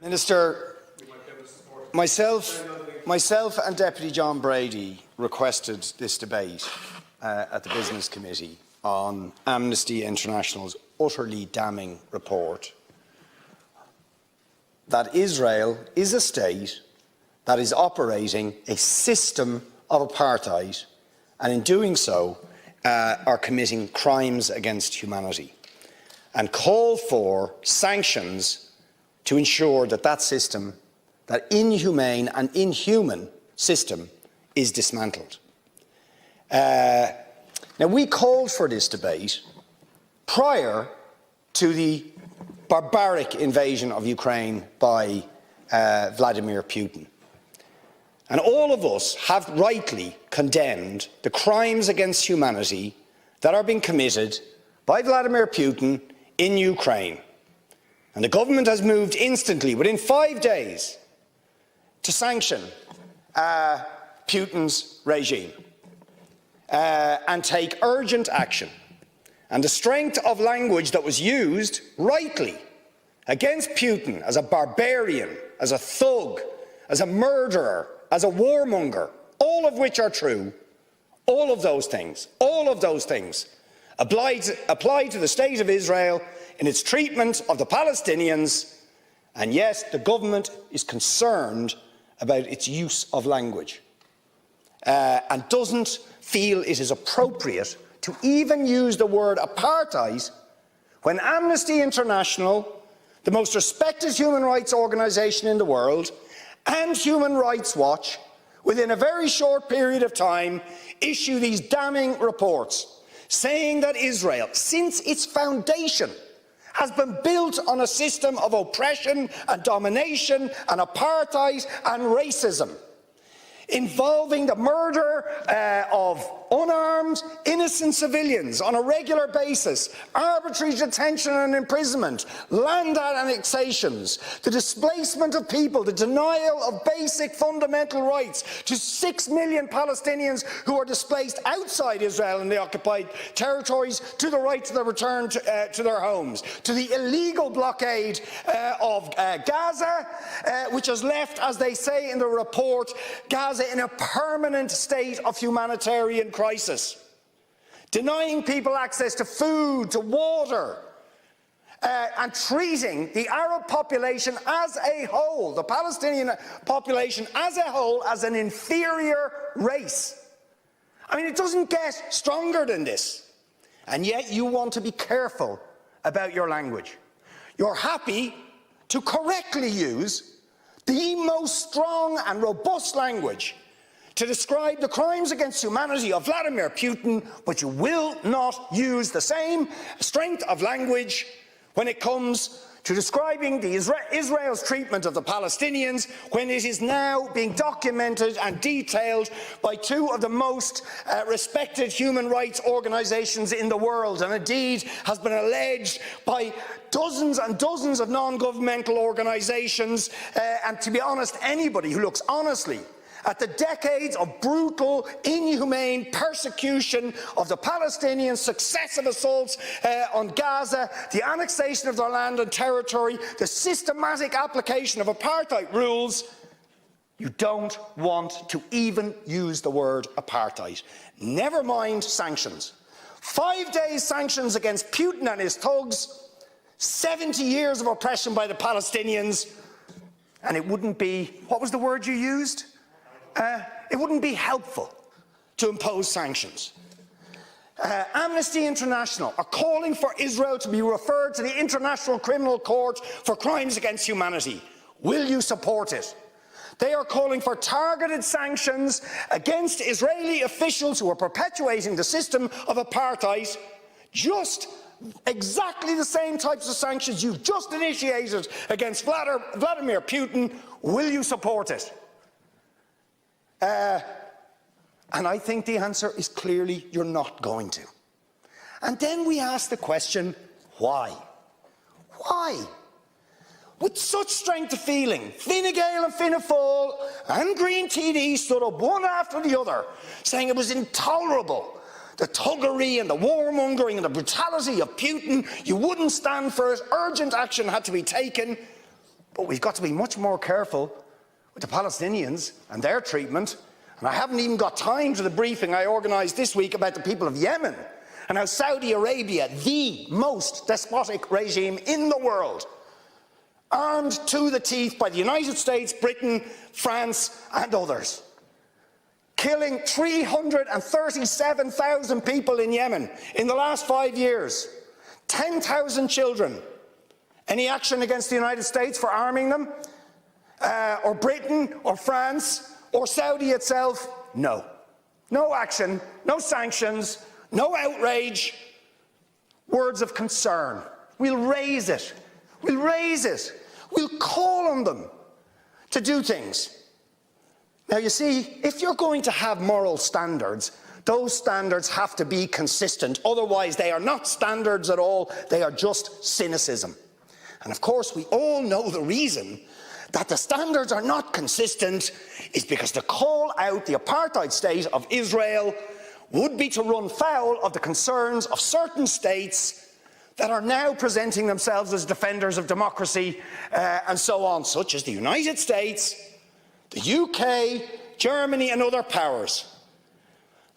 Minister, myself and Deputy John Brady requested this debate at the Business Committee on Amnesty International's utterly damning report that Israel is a state that is operating a system of apartheid, and in doing so are committing crimes against humanity, and call for sanctions to ensure that that system, that inhumane and inhuman system, is dismantled. Now, we called for this debate prior to the barbaric invasion of Ukraine by Vladimir Putin. And all of us have rightly condemned the crimes against humanity that are being committed by Vladimir Putin in Ukraine. And the government has moved instantly, within 5 days, to sanction Putin's regime and take urgent action. And the strength of language that was used, rightly, against Putin as a barbarian, as a thug, as a murderer, as a warmonger, all of which are true, all of those things apply to the State of Israel in its treatment of the Palestinians, and yes, the government is concerned about its use of language and doesn't feel it is appropriate to even use the word apartheid when Amnesty International, the most respected human rights organisation in the world, and Human Rights Watch, within a very short period of time, issue these damning reports saying that Israel, since its foundation, has been built on a system of oppression and domination and apartheid and racism, involving the murder of unarmed, innocent civilians on a regular basis, arbitrary detention and imprisonment, land annexations, the displacement of people, the denial of basic fundamental rights to 6 million Palestinians who are displaced outside Israel and the occupied territories, to the right to the return to their homes, to the illegal blockade of Gaza, which has left, as they say in the report, Gaza in a permanent state of humanitarian crisis, denying people access to food, to water, and treating the Arab population as a whole, the Palestinian population as a whole, as an inferior race. I mean, it doesn't get stronger than this. And yet you want to be careful about your language. You're happy to correctly use the most strong and robust language to describe the crimes against humanity of Vladimir Putin, but you will not use the same strength of language when it comes to describing Israel's treatment of the Palestinians, when it is now being documented and detailed by two of the most respected human rights organisations in the world, and indeed has been alleged by dozens and dozens of non-governmental organisations, and to be honest, anybody who looks honestly at the decades of brutal, inhumane persecution of the Palestinians, successive assaults on Gaza, the annexation of their land and territory, the systematic application of apartheid rules, you don't want to even use the word apartheid. Never mind sanctions. 5 days sanctions against Putin and his thugs, 70 years of oppression by the Palestinians, and it wouldn't be, what was the word you used? It wouldn't be helpful to impose sanctions. Amnesty International are calling for Israel to be referred to the International Criminal Court for crimes against humanity. Will you support it? They are calling for targeted sanctions against Israeli officials who are perpetuating the system of apartheid, just exactly the same types of sanctions you've just initiated against Vladimir Putin. Will you support it? And I think the answer is clearly you're not going to. And then we ask the question, why? Why? With such strength of feeling, Fine Gael and Fianna Fáil and Green TD stood up one after the other, saying it was intolerable, the thuggery and the warmongering and the brutality of Putin. You wouldn't stand for it. Urgent action had to be taken. But we've got to be much more careful with the Palestinians and their treatment. And I haven't even got time to the briefing I organised this week about the people of Yemen and how Saudi Arabia, the most despotic regime in the world, armed to the teeth by the United States, Britain, France and others, killing 337,000 people in Yemen in the last 5 years, 10,000 children. Any action against the United States for arming them? Or Britain, or France, or Saudi itself? No. No action, no sanctions, no outrage. Words of concern. We'll raise it. We'll raise it. We'll call on them to do things. Now, you see, if you're going to have moral standards, those standards have to be consistent. Otherwise, they are not standards at all. They are just cynicism. And of course, we all know the reason that the standards are not consistent is because to call out the apartheid state of Israel would be to run foul of the concerns of certain states that are now presenting themselves as defenders of democracy and so on, such as the United States, the UK, Germany and other powers,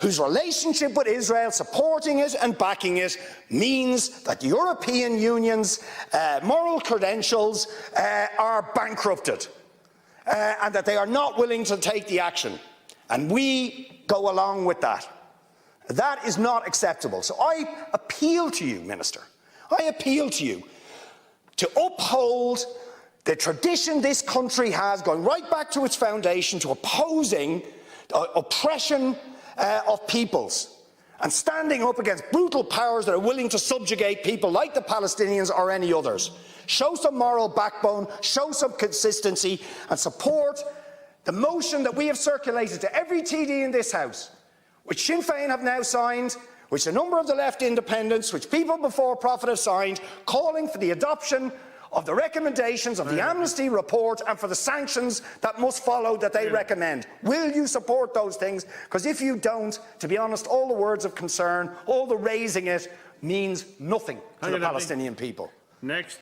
whose relationship with Israel, supporting it and backing it, means that the European Union's moral credentials are bankrupted and that they are not willing to take the action. And we go along with that. That is not acceptable. So I appeal to you, Minister, I appeal to you to uphold the tradition this country has, going right back to its foundation, to opposing oppression of peoples and standing up against brutal powers that are willing to subjugate people like the Palestinians or any others. Show some moral backbone, show some consistency and support the motion that we have circulated to every TD in this House, which Sinn Féin have now signed, which a number of the left independents, which people before Profit have signed, calling for the adoption of the recommendations of the Amnesty report and for the sanctions that must follow that they recommend. Will you support those things? Because if you don't, to be honest, all the words of concern, all the raising it, means nothing to the Palestinian people. Next.